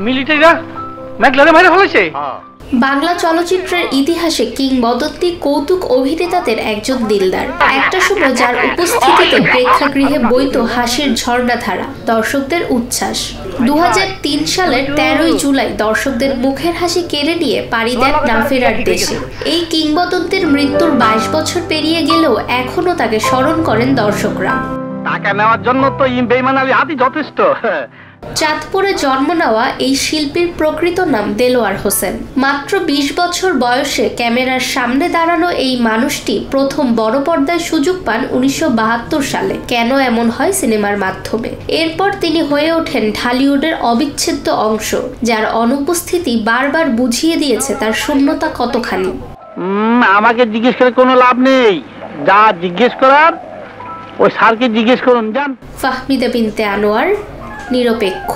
মিলিটারিরা মেঘলারে মাইরা ফেলেছে। বাংলা চলচ্চিত্রের ইতিহাসে কিংবদন্তি কৌতুক অভিনেতাদের একজন দিলদার। একটা সময় যার উপস্থিতিতে প্রেক্ষাগৃহে বইতো হাসির ঝর্ণাধারা, দর্শকদের উচ্ছ্বাস। 2003 সালের 13ই জুলাই দর্শকদের মুখের হাসি কেড়ে নিয়ে পাড়ি দেন না ফেরার দেশে। এই কিংবদন্তির মৃত্যুর 22 বছর পেরিয়ে গেলেও এখনো তাকে স্মরণ করেন দর্শকরা। টাকা নেওয়ার জন্য তো বেঈমান আলী হাদি যথেষ্ট। চাঁদপুরে জন্ম নেওয়া এই শিল্পীর প্রকৃত নাম দেলোয়ার হোসেন। মাত্র 20 বছর বয়সে ক্যামেরার সামনে দাঁড়ানো এই মানুষটি প্রথম বড় পর্দায় সুযোগ পান 1972 সালে। কেন এমন হয় সিনেমার মাধ্যমে। এরপর তিনি হয়ে ওঠেন ঢালিউডের অবিচ্ছেদ্য অংশ, যার অনুপস্থিতি বারবার বুঝিয়ে দিয়েছে তার শূন্যতা কতখানি। আমাকে জিজ্ঞেস করে কোনো লাভ নেই, যা জিজ্ঞেস করার ওই স্যারকে জিজ্ঞেস করুন যান। ফাহমিদা বিনতে আনোয়ার, নিরপেক্ষ।